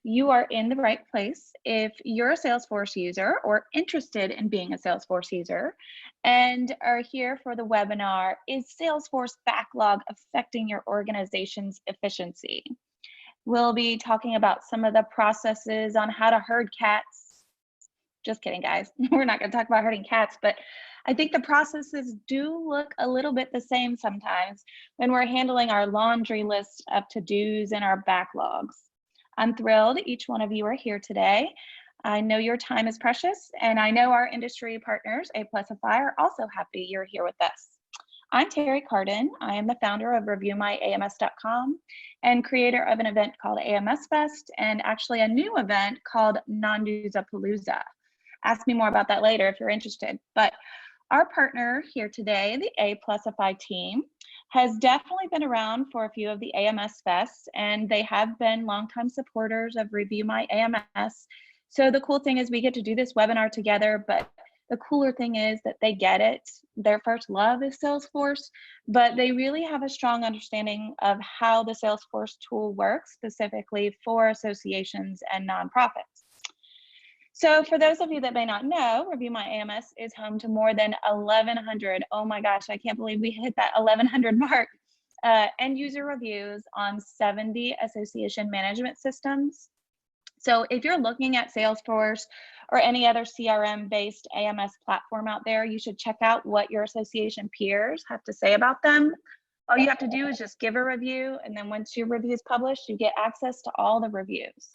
you are in the right place if you're a Salesforce user or interested in being a Salesforce user and are here for the webinar, Is Salesforce Backlog Affecting Your Organization's Efficiency? We'll be talking about some of the processes on how to herd cats. Just kidding, guys. We're not going to talk about herding cats, but I think the processes do look a little bit the same sometimes when we're handling our laundry list of to-dos and our backlogs. I'm thrilled each one of you are here today. I know your time is precious, and I know our industry partners, Aplusify, are also happy you're here with us. I'm Terry Carden. I am the founder of ReviewMyAMS.com and creator of an event called AMS Fest and actually a new event called Palooza. Ask me more about that later if you're interested. But our partner here today, the Aplusify team, has definitely been around for a few of the AMS Fests, and they have been longtime supporters of Review My AMS. So the cool thing is we get to do this webinar together, but the cooler thing is that they get it. Their first love is Salesforce, but they really have a strong understanding of how the Salesforce tool works specifically for associations and nonprofits. So for those of you that may not know, Review My AMS is home to more than 1,100, oh my gosh, I can't believe we hit that 1,100 mark, end user reviews on 70 association management systems. So if you're looking at Salesforce or any other CRM-based AMS platform out there, you should check out what your association peers have to say about them. All you have to do is just give a review, and then once your review is published, you get access to all the reviews.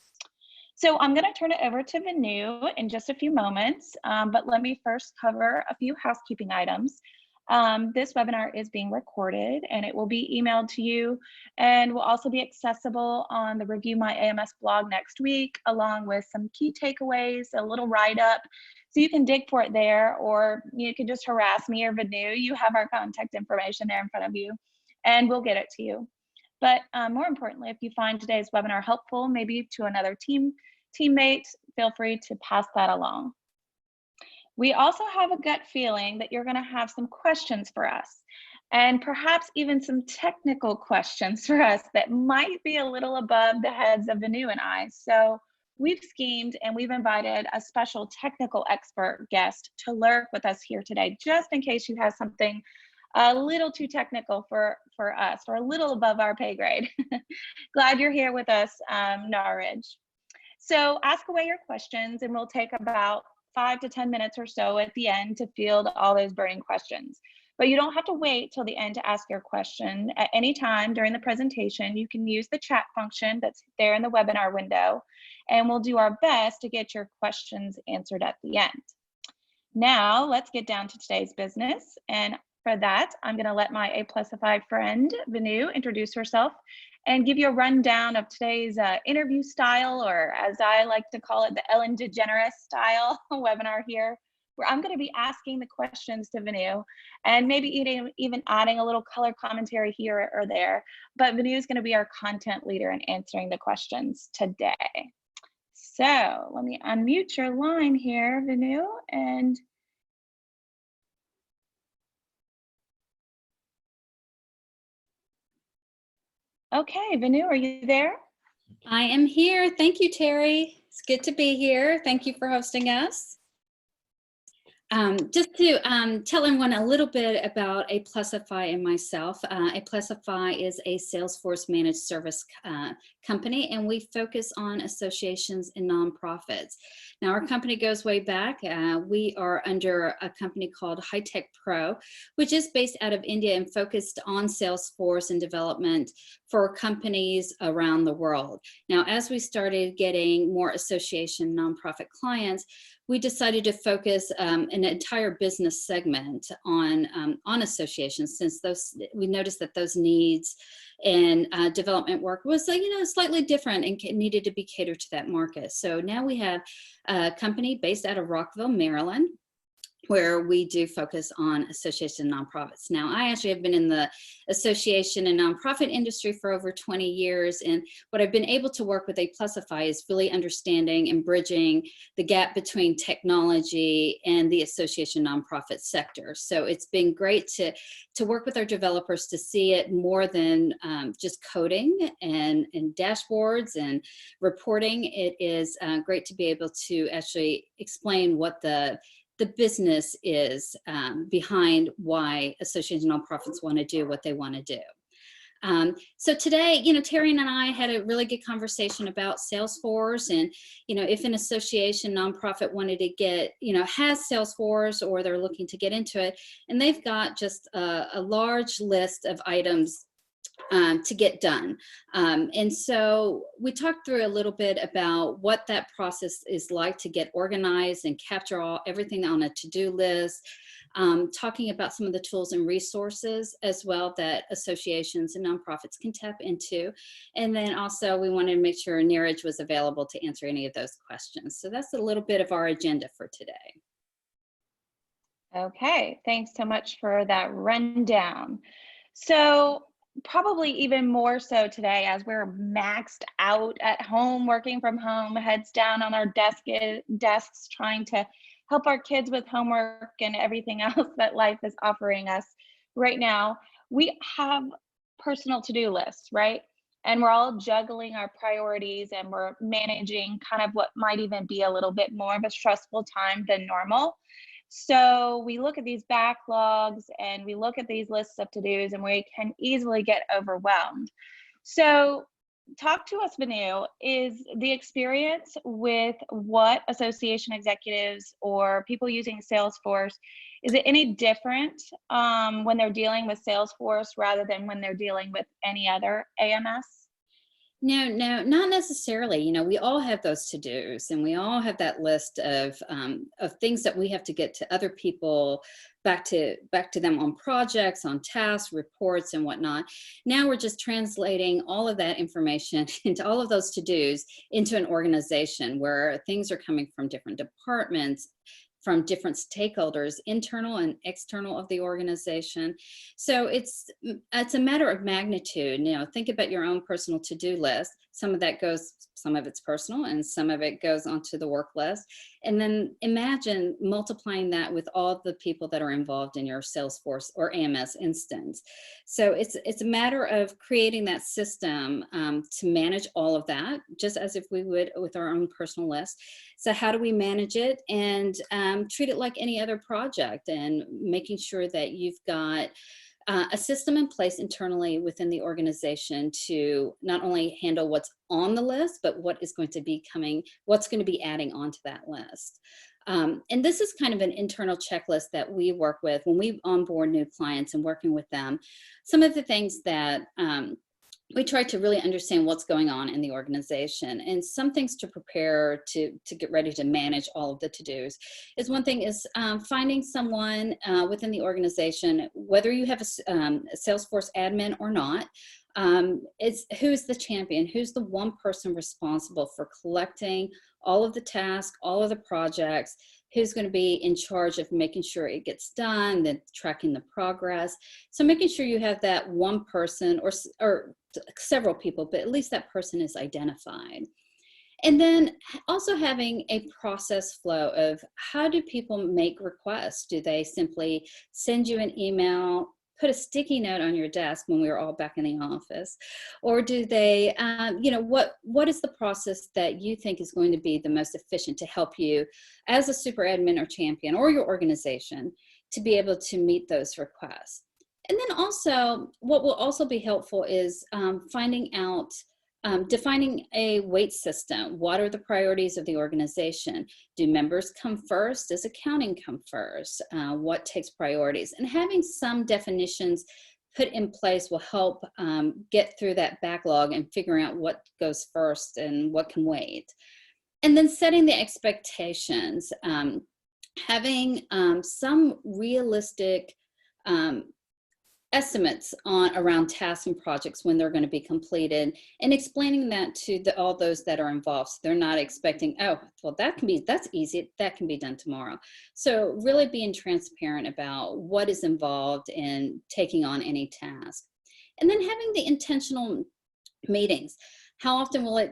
So I'm going to turn it over to Venu in just a few moments, but let me first cover a few housekeeping items. This webinar is being recorded and it will be emailed to you and will also be accessible on the Review My AMS blog next week, along with some key takeaways, a little write-up, so you can dig for it there, or you can just harass me or Venu. You have our contact information there in front of you and we'll get it to you. But more importantly, if you find today's webinar helpful, maybe to another teammate, feel free to pass that along. We also have a gut feeling that you're going to have some questions for us, and perhaps even some technical questions for us that might be a little above the heads of Venu and I. So we've schemed and we've invited a special technical expert guest to lurk with us here today, just in case you have something a little too technical for us, or a little above our pay grade. Glad you're here with us, Norwich. So ask away your questions and we'll take about 5 to 10 minutes or so at the end to field all those burning questions. But you don't have to wait till the end to ask your question. At any time during the presentation, you can use the chat function that's there in the webinar window, and we'll do our best to get your questions answered at the end. Now let's get down to today's business. And for that, I'm going to let my Aplusify friend, Venu, introduce herself and give you a rundown of today's interview style, or as I like to call it, the Ellen DeGeneres style webinar here, where I'm going to be asking the questions to Venu and maybe even adding a little color commentary here or there. But Venu is going to be our content leader in answering the questions today. So let me unmute your line here, Venu, and okay, Venu, are you there? I am here. Thank you, Terry. It's good to be here. Thank you for hosting us. Just to tell everyone a little bit about Aplusify and myself. Aplusify is a Salesforce managed service company, and we focus on associations and nonprofits. Now, our company goes way back. We are under a company called High Tech Pro, which is based out of India and focused on Salesforce and development for companies around the world. Now, as we started getting more association nonprofit clients, we decided to focus an entire business segment on associations, since we noticed that those needs and development work was slightly different and needed to be catered to that market. So now we have a company based out of Rockville, Maryland. where we do focus on association and nonprofits. Now, I actually have been in the association and nonprofit industry for over 20 years, and what I've been able to work with Aplusify is really understanding and bridging the gap between technology and the association nonprofit sector. So it's been great to work with our developers to see it more than just coding and dashboards and reporting. It is great to be able to actually explain what the business is behind why associations and nonprofits want to do what they want to do. So today, Terry and I had a really good conversation about Salesforce, and, if an association nonprofit wanted to get, has Salesforce, or they're looking to get into it, and they've got just a large list of items to get done. And so we talked through a little bit about what that process is like to get organized and capture everything on a to-do list, talking about some of the tools and resources as well that associations and nonprofits can tap into. And then also we wanted to make sure Neeraj was available to answer any of those questions. So that's a little bit of our agenda for today. Okay, thanks so much for that rundown. So probably even more so today, as we're maxed out at home, working from home, heads down on our desks, trying to help our kids with homework and everything else that life is offering us right now. We have personal to-do lists, right? And we're all juggling our priorities, and we're managing kind of what might even be a little bit more of a stressful time than normal. So we look at these backlogs and we look at these lists of to-dos, and we can easily get overwhelmed. So talk to us, Vanu, is the experience with what association executives or people using Salesforce, is it any different when they're dealing with Salesforce rather than when they're dealing with any other AMS? No, not necessarily. We all have those to-dos, and we all have that list of things that we have to get to other people, back to them on projects, on tasks, reports, and whatnot. Now we're just translating all of that information into all of those to-dos into an organization where things are coming from different departments, from different stakeholders, internal and external of the organization. So it's a matter of magnitude. Think about your own personal to-do list. Some of it's personal, and some of it goes onto the work list. And then imagine multiplying that with all the people that are involved in your Salesforce or AMS instance. So it's a matter of creating that system to manage all of that, just as if we would with our own personal list. So how do we manage it and treat it like any other project, and making sure that you've got a system in place internally within the organization to not only handle what's on the list, but what's going to be adding onto that list. And this is kind of an internal checklist that we work with when we onboard new clients and working with them. Some of the things that we try to really understand what's going on in the organization, and some things to prepare to get ready to manage all of the to-dos. Is one thing is finding someone within the organization, whether you have a Salesforce admin or not, who's the champion, who's the one person responsible for collecting all of the tasks, all of the projects, who's going to be in charge of making sure it gets done, then tracking the progress. So making sure you have that one person or several people, but at least that person is identified. And then also having a process flow of how do people make requests? Do they simply send you an email, put a sticky note on your desk when we were all back in the office? Or do they, what is the process that you think is going to be the most efficient to help you as a super admin or champion or your organization to be able to meet those requests? And then also, what will also be helpful is finding out, defining a weight system. What are the priorities of the organization? Do members come first? Does accounting come first? What takes priorities? And having some definitions put in place will help get through that backlog and figuring out what goes first and what can wait. And then setting the expectations, having some realistic estimates on around tasks and projects when they're going to be completed, and explaining that to all those that are involved. So they're not expecting, oh, well, that's easy, that can be done tomorrow. So really being transparent about what is involved in taking on any task. And then having the intentional meetings. How often will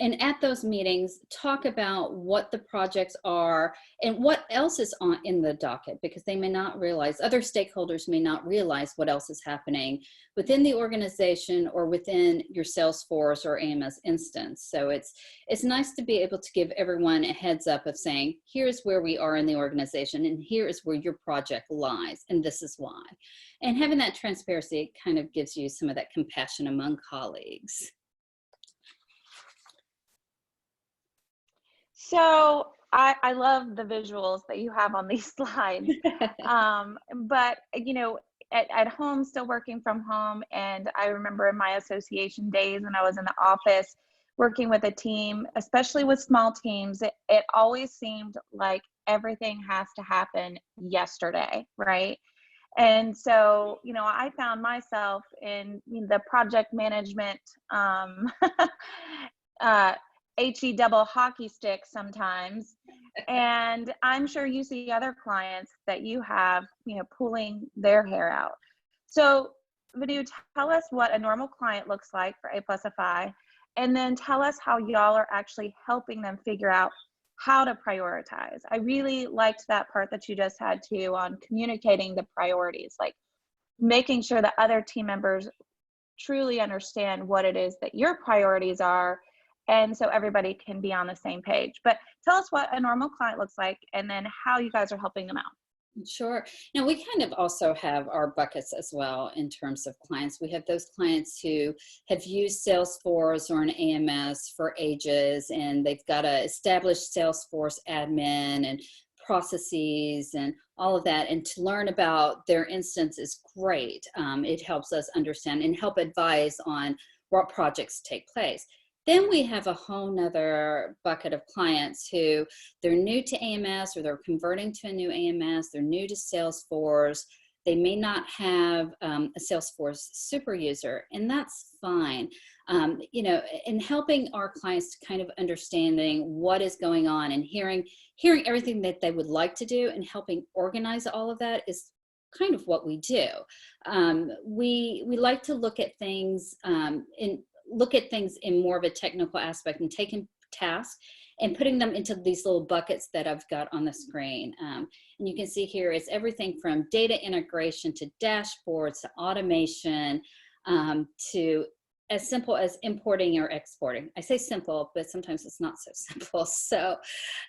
and at those meetings, talk about what the projects are and what else is in the docket, because they may not realize, other stakeholders may not realize what else is happening within the organization or within your Salesforce or AMS instance. So it's nice to be able to give everyone a heads up of saying, here's where we are in the organization and here is where your project lies and this is why. And having that transparency kind of gives you some of that compassion among colleagues. So I love the visuals that you have on these slides. But, you know, at home, still working from home. And I remember in my association days when I was in the office working with a team, especially with small teams, it always seemed like everything has to happen yesterday, right? And so, you know, I found myself in the project management HE double hockey stick sometimes. And I'm sure you see other clients that you have, you know, pulling their hair out. So Vanu, tell us what a normal client looks like for Aplusify, and then tell us how y'all are actually helping them figure out how to prioritize. I really liked that part that you just had too on communicating the priorities, like making sure that other team members truly understand what it is that your priorities are, and so everybody can be on the same page. But tell us what a normal client looks like and then how you guys are helping them out. Sure. Now we kind of also have our buckets as well in terms of clients. We have those clients who have used Salesforce or an AMS for ages, and they've got a established Salesforce admin and processes and all of that. And to learn about their instance is great. It helps us understand and help advise on what projects take place. Then we have a whole nother bucket of clients who they're new to AMS or they're converting to a new AMS, they're new to Salesforce, they may not have a Salesforce super user, and that's fine. You know, and helping our clients to kind of understanding what is going on and hearing everything that they would like to do and helping organize all of that is kind of what we do. We like to look at things in more of a technical aspect and taking tasks and putting them into these little buckets that I've got on the screen. And you can see here it's everything from data integration to dashboards to automation to as simple as importing or exporting. I say simple, but sometimes it's not so simple. So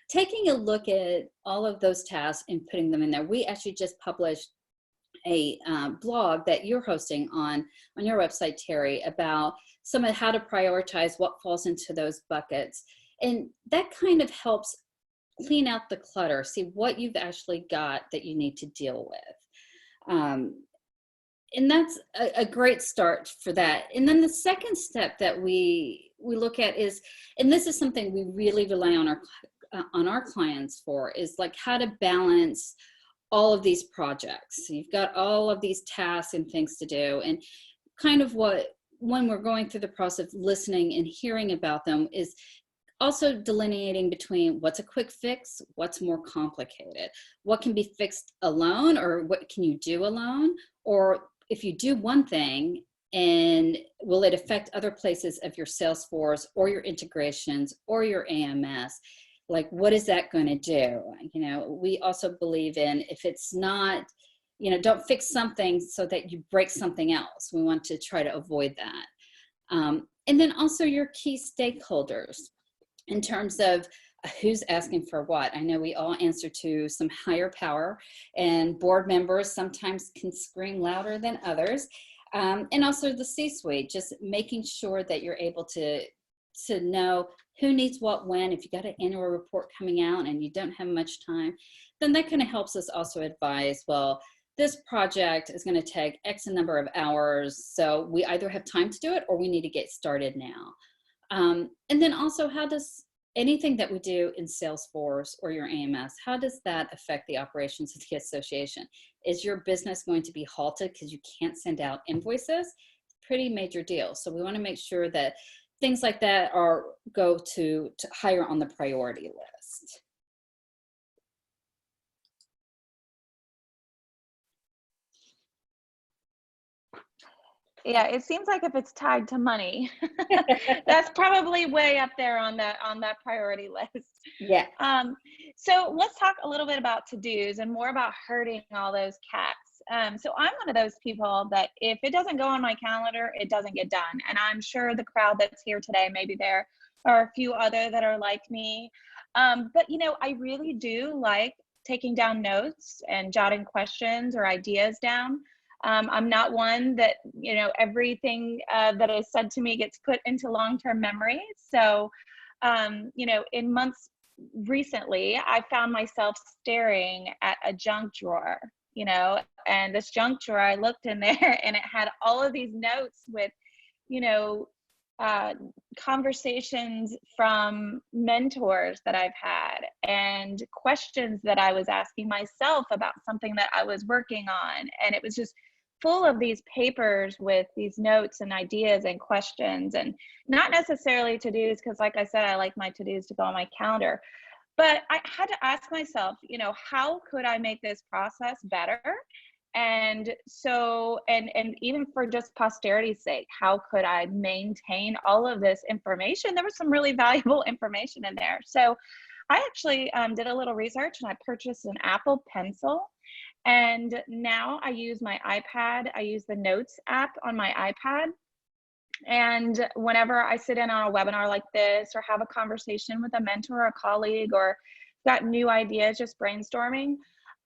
taking a look at all of those tasks and putting them in there. We actually just published a blog that you're hosting on your website, Terry, about some of how to prioritize what falls into those buckets. And that kind of helps clean out the clutter, see what you've actually got that you need to deal with. And that's a great start for that. And then the second step that we look at is, and this is something we really rely on our clients for, is like how to balance all of these projects. So you've got all of these tasks and things to do, and kind of when we're going through the process of listening and hearing about them is also delineating between what's a quick fix, what's more complicated, what can be fixed alone or what can you do alone, or if you do one thing, and will it affect other places of your Salesforce or your integrations or your AMS? Like, what is that going to do? You know, we also believe in, if it's not, you know, don't fix something so that you break something else. We want to try to avoid that. And then also your key stakeholders in terms of who's asking for what. I know we all answer to some higher power, and board members sometimes can scream louder than others. And also the C-suite, just making sure that you're able to know who needs what when. If you got an annual report coming out and you don't have much time, then that kind of helps us also advise, well, this project is going to take X number of hours, so we either have time to do it or we need to get started now. And then also, how does anything that we do in Salesforce or your AMS, how does that affect the operations of the association? Is your business going to be halted because you can't send out invoices? Pretty major deal. So we want to make sure that things like that go to higher on the priority list. Yeah, it seems like if it's tied to money, that's probably way up there on that priority list. Yeah. So let's talk a little bit about to-dos and more about herding all those cats. So I'm one of those people that if it doesn't go on my calendar, it doesn't get done. And I'm sure the crowd that's here today, maybe there are a few other that are like me. But you know, I really do like taking down notes and jotting questions or ideas down. I'm not one that, you know, everything that is said to me gets put into long-term memory. So, you know, in months recently, I found myself staring at a junk drawer, you know, and this junk drawer, I looked in there and it had all of these notes with, you know, conversations from mentors that I've had and questions that I was asking myself about something that I was working on. And it was just full of these papers with these notes and ideas and questions, and not necessarily to-dos, because like I said, I like my to-dos to go on my calendar. But I had to ask myself, you know, how could I make this process better? And so, and even for just posterity's sake, how could I maintain all of this information? There was some really valuable information in there. So I actually did a little research and I purchased an Apple Pencil. And now I use my iPad. I use the Notes app on my iPad. And whenever I sit in on a webinar like this or have a conversation with a mentor or a colleague or got new ideas, just brainstorming,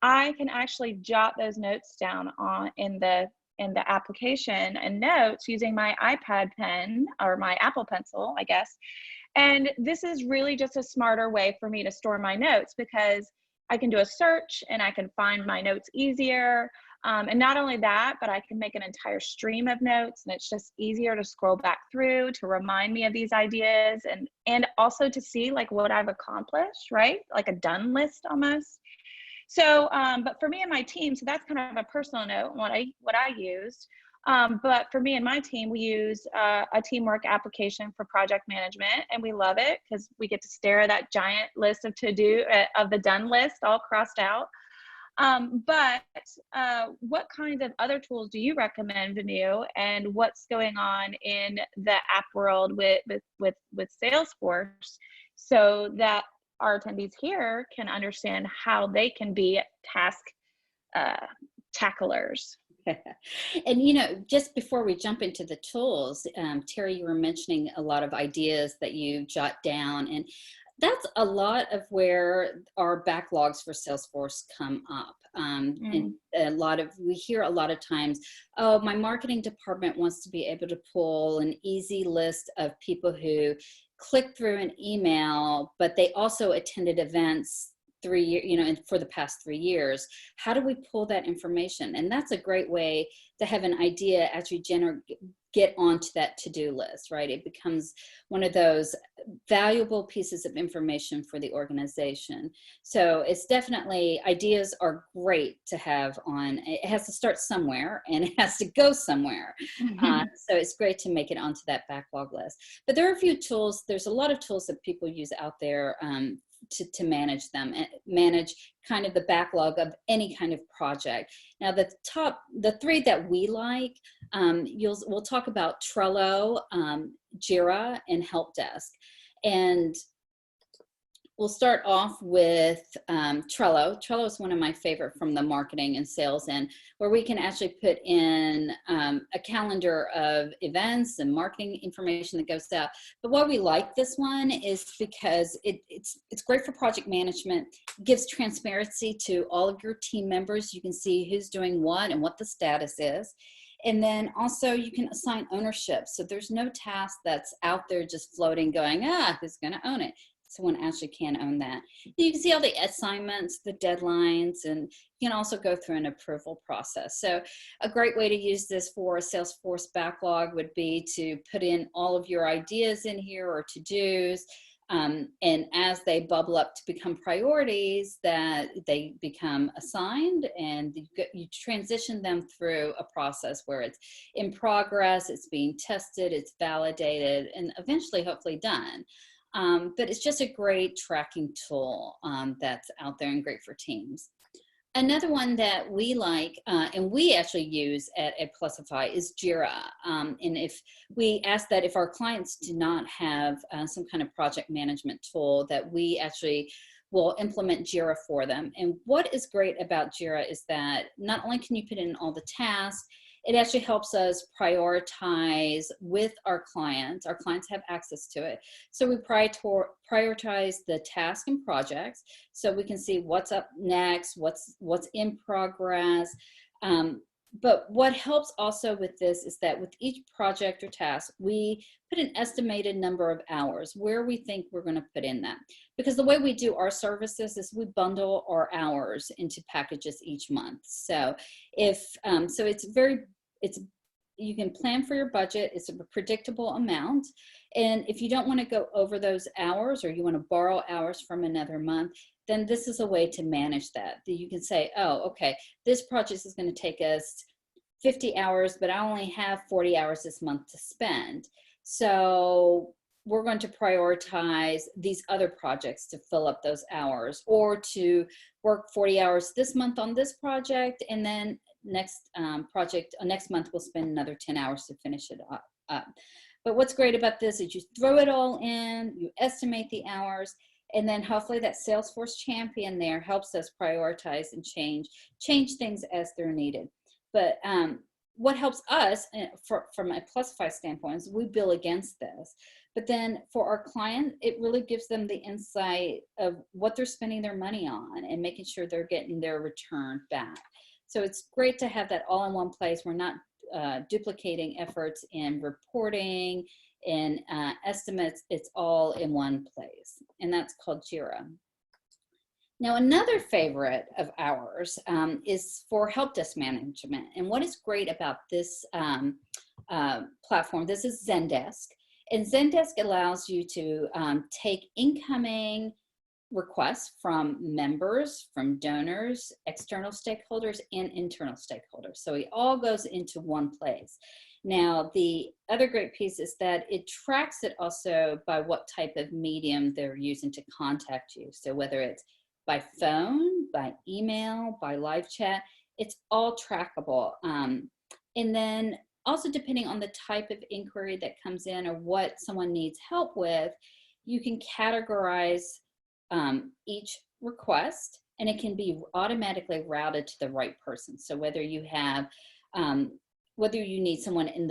I can actually jot those notes down in the application and notes using my iPad pen or my Apple Pencil, I guess. And this is really just a smarter way for me to store my notes, because I can do a search and I can find my notes easier. And not only that, but I can make an entire stream of notes, and it's just easier to scroll back through to remind me of these ideas, and also to see like what I've accomplished, right? Like a done list almost. So, but for me and my team, so that's kind of a personal note, what I used. But for me and my team, we use a teamwork application for project management, and we love it because we get to stare at that giant list of to-do of the done list all crossed out. But what kinds of other tools do you recommend, Venu, and what's going on in the app world with Salesforce, so that our attendees here can understand how they can be task tacklers? And you know, just before we jump into the tools, Terry, you were mentioning a lot of ideas that you jot down, and that's a lot of where our backlogs for Salesforce come up. And we hear a lot of times, oh, my marketing department wants to be able to pull an easy list of people who clicked through an email, but they also attended events 3 years, you know, for the past 3 years. How do we pull that information? And that's a great way to have an idea as you get onto that to-do list, right? It becomes one of those valuable pieces of information for the organization. So it's definitely, ideas are great to have on. It has to start somewhere and it has to go somewhere. So it's great to make it onto that backlog list. But there are a few tools. There's a lot of tools that people use out there to manage them, and manage kind of the backlog of any kind of project. Now the three that we like, we'll talk about Trello, JIRA, and Help Desk. And we'll start off with Trello. Trello is one of my favorite from the marketing and sales end, where we can actually put in a calendar of events and marketing information that goes out. But why we like this one is because it's great for project management. It gives transparency to all of your team members. You can see who's doing what and what the status is. And then also you can assign ownership. So there's no task that's out there just floating going, who's going to own it? Someone actually can own that. You can see all the assignments, the deadlines, and you can also go through an approval process. So a great way to use this for a Salesforce backlog would be to put in all of your ideas in here, or to-dos. And as they bubble up to become priorities, that they become assigned, and you transition them through a process where it's in progress, it's being tested, it's validated, and eventually hopefully done. But it's just a great tracking tool that's out there and great for teams. Another one that we like, and we actually use at Aplusify, is JIRA. And if we ask that if our clients do not have some kind of project management tool, that we actually will implement JIRA for them. And what is great about JIRA is that not only can you put in all the tasks, it actually helps us prioritize with our clients. Our clients have access to it. So we prioritize the tasks and projects so we can see what's up next, what's in progress. But what helps also with this is that with each project or task, we put an estimated number of hours where we think we're going to put in that. Because the way we do our services is we bundle our hours into packages each month. So you can plan for your budget. It's a predictable amount. And if you don't want to go over those hours, or you want to borrow hours from another month, then this is a way to manage that. You can say, oh, okay, this project is going to take us 50 hours, but I only have 40 hours this month to spend. So we're going to prioritize these other projects to fill up those hours, or to work 40 hours this month on this project, and then next month we'll spend another 10 hours to finish it up. But what's great about this is you throw it all in, you estimate the hours, and then hopefully that Salesforce champion there helps us prioritize and change things as they're needed. But what helps us from a Aplusify standpoint is we bill against this. But then for our client, it really gives them the insight of what they're spending their money on and making sure they're getting their return back. So it's great to have that all in one place. We're not duplicating efforts in reporting and estimates. It's all in one place, and that's called JIRA. Now, another favorite of ours is for help desk management. And what is great about this platform, this is Zendesk. And Zendesk allows you to take incoming requests from members, from donors, external stakeholders, and internal stakeholders. So it all goes into one place. Now, the other great piece is that it tracks it also by what type of medium they're using to contact you. So whether it's by phone, by email, by live chat, it's all trackable. And then also depending on the type of inquiry that comes in or what someone needs help with, you can categorize each request, and it can be automatically routed to the right person. So whether you have, whether you need someone in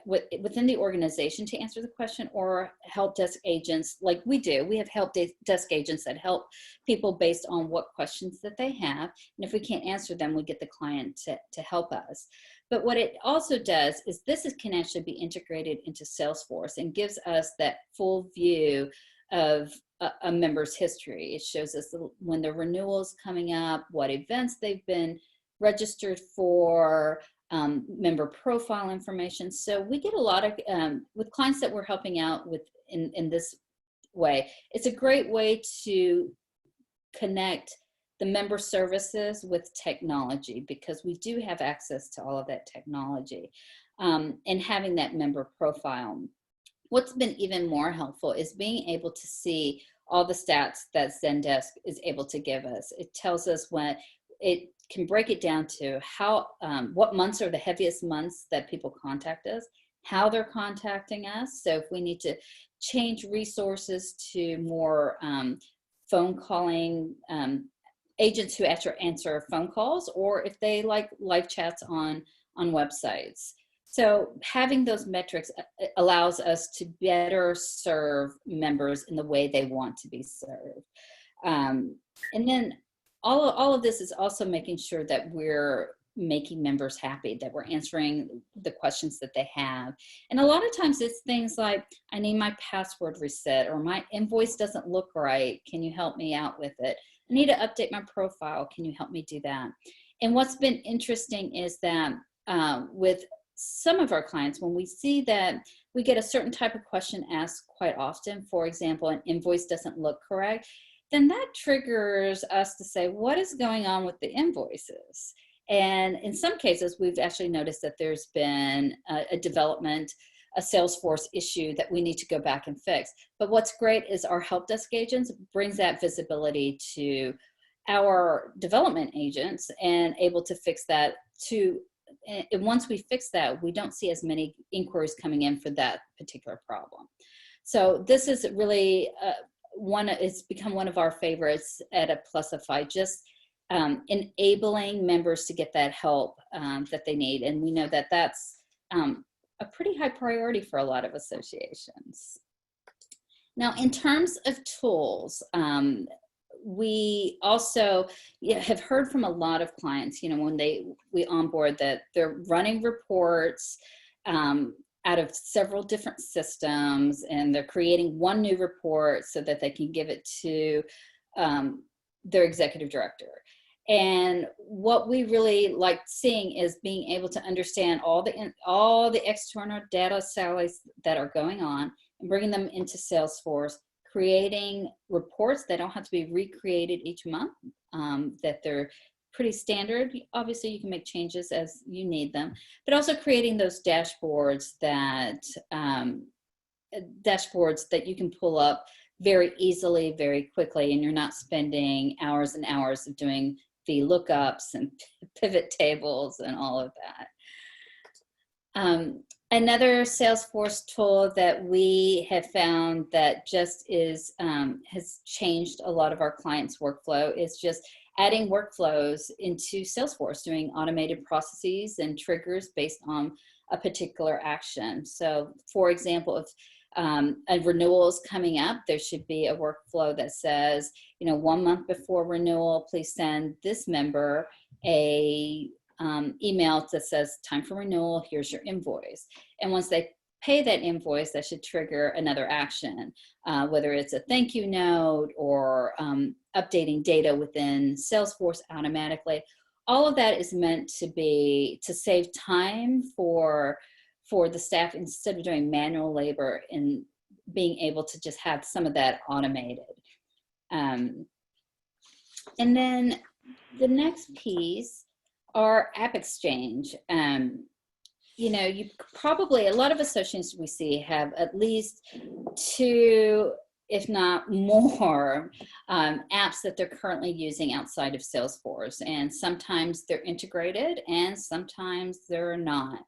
within the organization to answer the question, or help desk agents like we do. We have help desk agents that help people based on what questions that they have. And if we can't answer them, we get the client to help us. But what it also does is can actually be integrated into Salesforce and gives us that full view of a member's history. It shows us when the renewal is coming up, what events they've been registered for, member profile information. So we get a lot of, with clients that we're helping out with in this way, it's a great way to connect the member services with technology, because we do have access to all of that technology, and having that member profile. What's been even more helpful is being able to see all the stats that Zendesk is able to give us. It tells us when it can break it down to how, what months are the heaviest months that people contact us, how they're contacting us. So if we need to change resources to more phone calling, agents who answer phone calls, or if they like live chats on websites. So having those metrics allows us to better serve members in the way they want to be served. And then all of this is also making sure that we're making members happy, that we're answering the questions that they have. And a lot of times it's things like, I need my password reset, or my invoice doesn't look right. Can you help me out with it? I need to update my profile. Can you help me do that? And what's been interesting is that with some of our clients, when we see that we get a certain type of question asked quite often, for example, an invoice doesn't look correct, then that triggers us to say, what is going on with the invoices? And in some cases, we've actually noticed that there's been a development, a Salesforce issue that we need to go back and fix. But what's great is our help desk agents brings that visibility to our development agents and able to fix that too. And once we fix that, we don't see as many inquiries coming in for that particular problem. So this is really it's become one of our favorites at Aplusify, just enabling members to get that help that they need. And we know that that's a pretty high priority for a lot of associations. Now, in terms of tools, we also have heard from a lot of clients, when we onboard, that they're running reports out of several different systems, and they're creating one new report so that they can give it to their executive director. And what we really like seeing is being able to understand all the external data salaries that are going on and bringing them into Salesforce, creating reports that don't have to be recreated each month, that they're pretty standard. Obviously, you can make changes as you need them, but also creating those dashboards that you can pull up very easily, very quickly, and you're not spending hours and hours of doing VLOOKUPs and pivot tables and all of that. Another Salesforce tool that we have found that just has changed a lot of our clients' workflow is just adding workflows into Salesforce, doing automated processes and triggers based on a particular action. So, for example, if a renewal is coming up, there should be a workflow that says, 1 month before renewal, please send this member a email that says time for renewal, here's your invoice. And once they pay that invoice, that should trigger another action, whether it's a thank you note or updating data within Salesforce automatically. All of that is meant to save time for the staff, instead of doing manual labor, and being able to just have some of that automated. And then the next piece are App Exchange. You probably, a lot of associations we see have at least 2, if not more, apps that they're currently using outside of Salesforce. And sometimes they're integrated and sometimes they're not.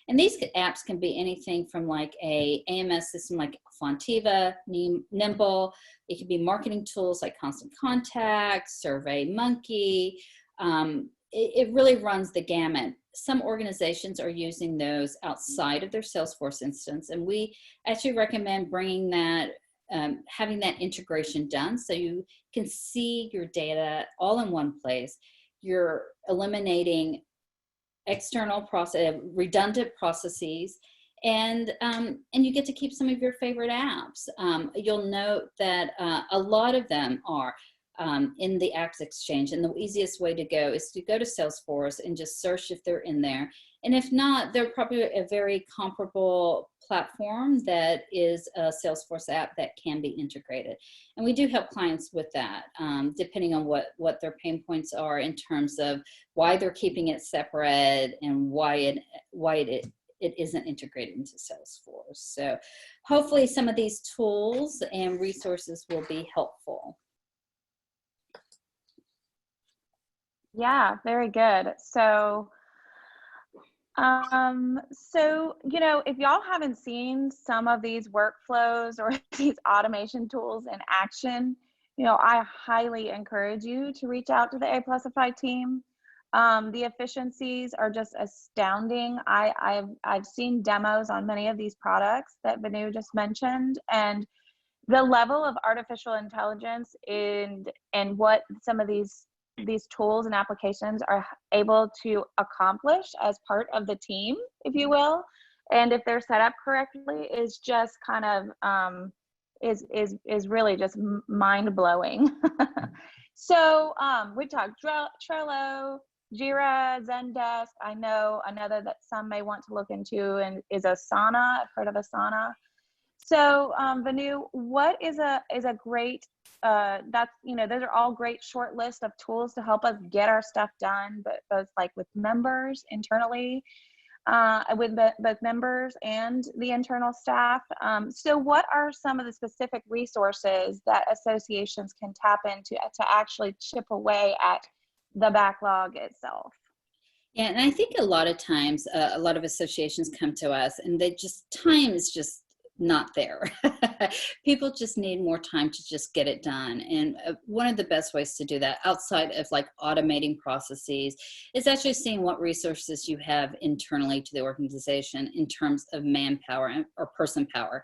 And these apps can be anything from like a AMS system like Fontiva, Nimble. It could be marketing tools like Constant Contact, SurveyMonkey. It really runs the gamut. Some organizations are using those outside of their Salesforce instance, and we actually recommend bringing that, having that integration done so you can see your data all in one place. You're eliminating external redundant processes, and you get to keep some of your favorite apps. You'll note that a lot of them are in the Apps Exchange, and the easiest way to go is to go to Salesforce and just search if they're in there. And if not, they're probably a very comparable platform that is a Salesforce app that can be integrated. And we do help clients with that, depending on what their pain points are in terms of why they're keeping it separate and why it isn't integrated into Salesforce. So hopefully some of these tools and resources will be helpful. Yeah, very good. So, if y'all haven't seen some of these workflows or these automation tools in action, I highly encourage you to reach out to the Aplusify team. The efficiencies are just astounding. I've seen demos on many of these products that Vanu just mentioned, and the level of artificial intelligence and what some of these tools and applications are able to accomplish as part of the team, if you will, and if they're set up correctly, is just kind of is really just mind-blowing. So we talked Trello, JIRA, Zendesk. I know another that some may want to look into and is Asana. I've heard of Asana. So, Vanu, what is a great, that's, those are all great short list of tools to help us get our stuff done, but both like with members internally, with both members and the internal staff. So what are some of the specific resources that associations can tap into to actually chip away at the backlog itself? Yeah, and I think a lot of times, a lot of associations come to us and time is just not there. People just need more time to just get it done. And one of the best ways to do that outside of like automating processes is actually seeing what resources you have internally to the organization in terms of manpower or person power,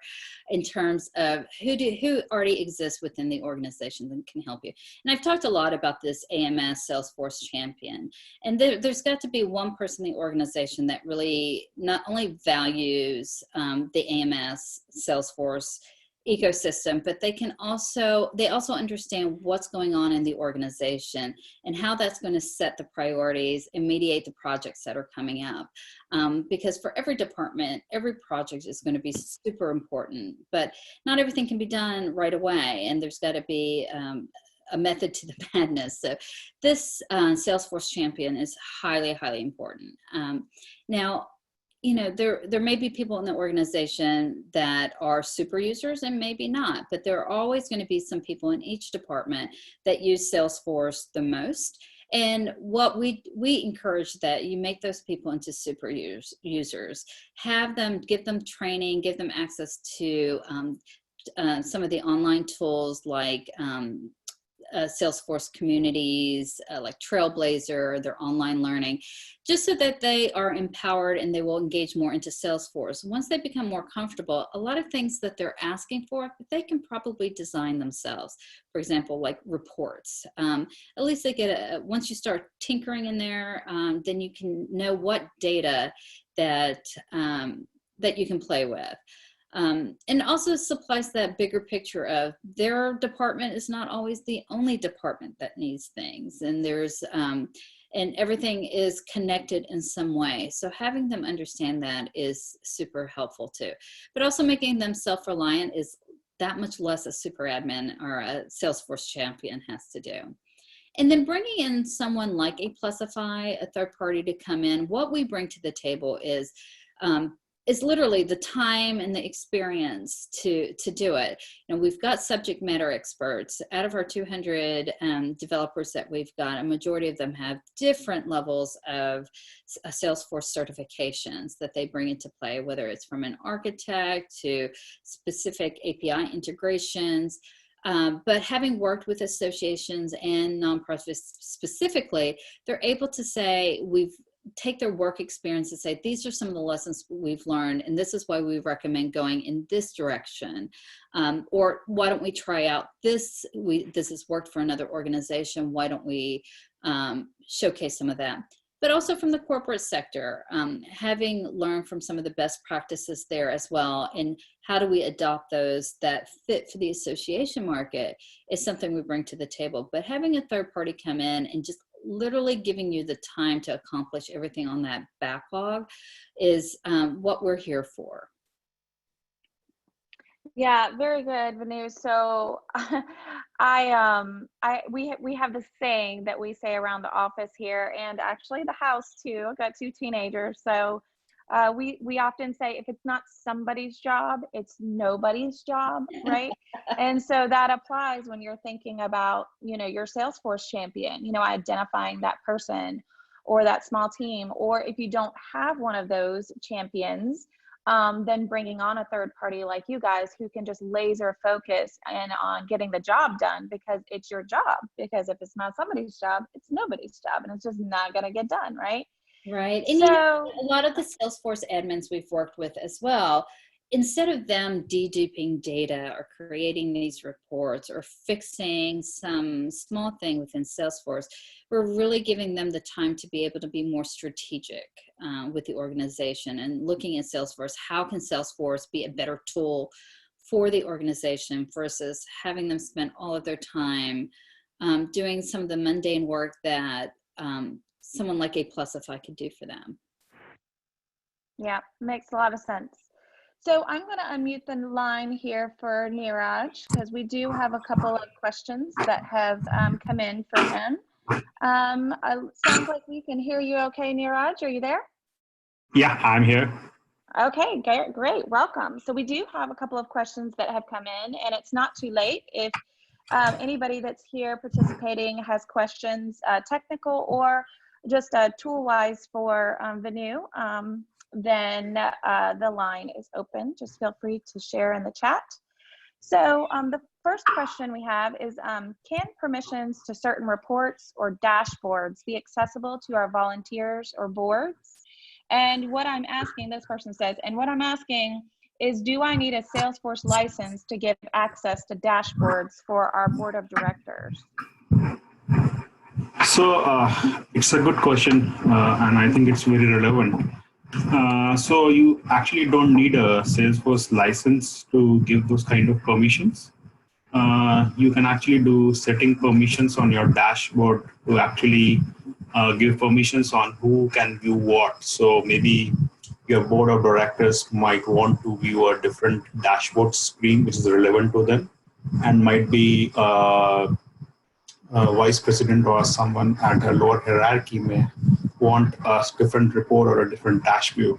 in terms of who already exists within the organization that can help you. And I've talked a lot about this AMS Salesforce champion. And there's got to be one person in the organization that really not only values the AMS Salesforce ecosystem, but they also understand what's going on in the organization and how that's going to set the priorities and mediate the projects that are coming up. Because for every department, every project is going to be super important, but not everything can be done right away. And there's got to be a method to the madness. So this Salesforce champion is highly, highly important. Now, there may be people in the organization that are super users and maybe not, but there are always going to be some people in each department that use Salesforce the most. And what we encourage that you make those people into super users, give them training, give them access to some of the online tools like Salesforce communities, like Trailblazer, their online learning, just so that they are empowered and they will engage more into Salesforce. Once they become more comfortable, a lot of things that they're asking for, they can probably design themselves. For example, like reports. At least they get once you start tinkering in there, then you can know what data that you can play with. And also supplies that bigger picture of their department is not always the only department that needs things, and and everything is connected in some way. So having them understand that is super helpful too. But also making them self-reliant is that much less a super admin or a Salesforce champion has to do. And then bringing in someone like Aplusify, a third party to come in, what we bring to the table is literally the time and the experience to do it. We've got subject matter experts. Out of our 200 developers that we've got, a majority of them have different levels of Salesforce certifications that they bring into play, whether it's from an architect to specific API integrations. But having worked with associations and nonprofits specifically, they're able to say, take their work experience and say, these are some of the lessons we've learned, and this is why we recommend going in this direction. Or why don't we try out this? This has worked for another organization. Why don't we showcase some of that? But also from the corporate sector, having learned from some of the best practices there as well, and how do we adopt those that fit for the association market is something we bring to the table. But having a third party come in and just literally giving you the time to accomplish everything on that backlog is what we're here for. Yeah, very good, Vanu. So we have this saying that we say around the office here, and actually the house too. I've got 2 teenagers. So we often say, if it's not somebody's job, it's nobody's job, right? And so that applies when you're thinking about, your Salesforce champion, identifying that person or that small team. Or if you don't have one of those champions, then bringing on a third party like you guys who can just laser focus and on getting the job done, because it's your job. Because if it's not somebody's job, it's nobody's job, and it's just not going to get done, right? Right. And so a lot of the Salesforce admins we've worked with as well, instead of them deduping data or creating these reports or fixing some small thing within Salesforce, we're really giving them the time to be able to be more strategic with the organization and looking at Salesforce. How can Salesforce be a better tool for the organization versus having them spend all of their time doing some of the mundane work that someone like Aplusify could do for them. Yeah, makes a lot of sense. So I'm going to unmute the line here for Neeraj because we do have a couple of questions that have come in for him. Sounds like we can hear you okay, Neeraj. Are you there? Yeah, I'm here. Okay, great. Welcome. So we do have a couple of questions that have come in, and it's not too late. If anybody that's here participating has questions, technical or just tool-wise for Venu, then the line is open. Just feel free to share in the chat. So the first question we have is, can permissions to certain reports or dashboards be accessible to our volunteers or boards? And what I'm asking, this person says, and what I'm asking is, do I need a Salesforce license to give access to dashboards for our board of directors? So it's a good question, and I think it's very relevant. So you actually don't need a Salesforce license to give those kind of permissions. You can actually do setting permissions on your dashboard to actually give permissions on who can view what. So maybe your board of directors might want to view a different dashboard screen which is relevant to them, and might be vice president or someone at a lower hierarchy may want a different report or a different dash view.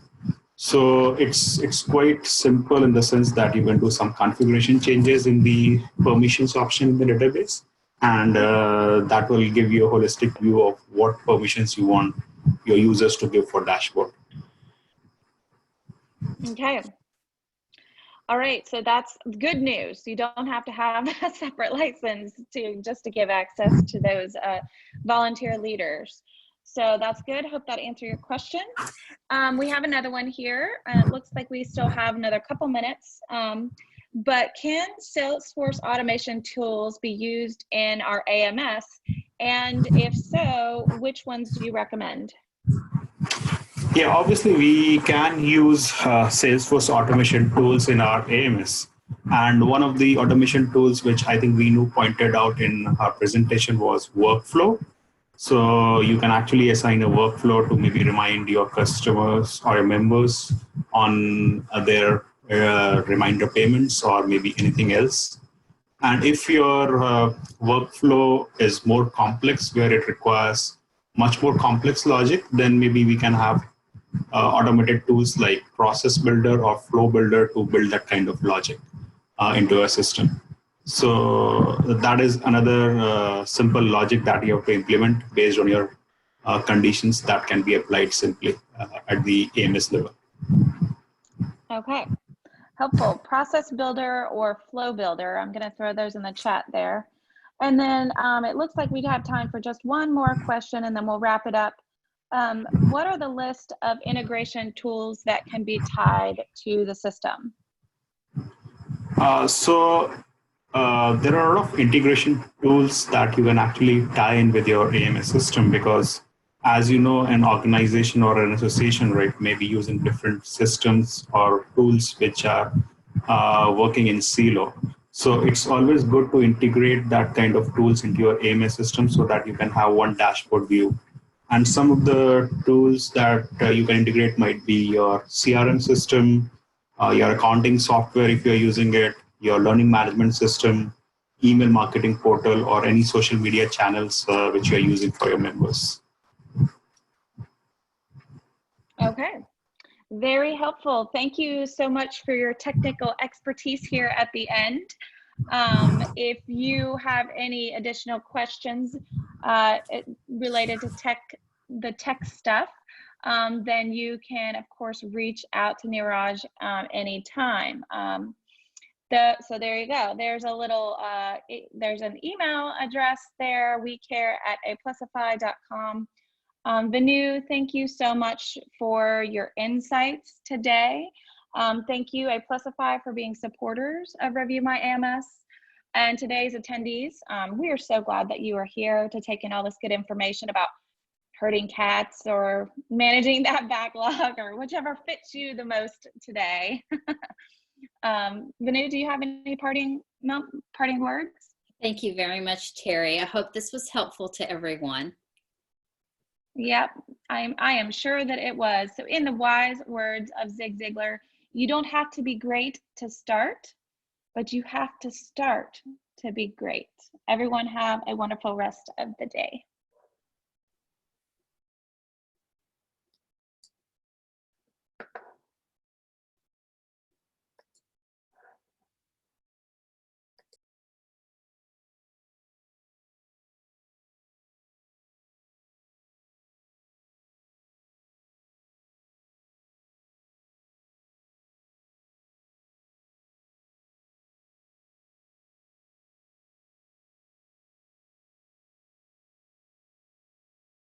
So it's quite simple in the sense that you can do some configuration changes in the permissions option in the database, and that will give you a holistic view of what permissions you want your users to give for dashboard. Okay. All right, so that's good news. You don't have to have a separate license just to give access to those volunteer leaders. So that's good. Hope that answered your question. We have another one here. It looks like we still have another couple minutes. But can Salesforce automation tools be used in our AMS? And if so, which ones do you recommend? Yeah, obviously we can use Salesforce automation tools in our AMS. And one of the automation tools which I think Venu pointed out in our presentation was workflow. So you can actually assign a workflow to maybe remind your customers or your members on their reminder payments or maybe anything else. And if your workflow is more complex, where it requires much more complex logic, then maybe we can have automated tools like process builder or flow builder to build that kind of logic into a system. So that is another simple logic that you have to implement based on your conditions that can be applied simply at the AMS level. Okay, helpful. Process builder or flow builder. I'm going to throw those in the chat there. And then it looks like we have time for just one more question, and then we'll wrap it up. What are the list of integration tools that can be tied to the system? There are a lot of integration tools that you can actually tie in with your AMS system, because as you know, an organization or an association, right, may be using different systems or tools which are working in silo. So it's always good to integrate that kind of tools into your AMS system so that you can have one dashboard view. And some of the tools that you can integrate might be your CRM system, your accounting software if you're using it, your learning management system, email marketing portal, or any social media channels which you're using for your members. Okay, very helpful. Thank you so much for your technical expertise here at the end. If you have any additional questions related to the tech stuff, then you can, of course, reach out to Neeraj anytime. So there you go. There's a little, there's an email address there, wecare@aplusify.com. Venu, thank you so much for your insights today. Thank you, Aplusify, for being supporters of Review My AMS. And today's attendees, we are so glad that you are here to take in all this good information about herding cats or managing that backlog or whichever fits you the most today. Venu, do you have any parting words? Thank you very much, Terry. I hope this was helpful to everyone. Yep, I am sure that it was. So in the wise words of Zig Ziglar, you don't have to be great to start, but you have to start to be great. Everyone have a wonderful rest of the day.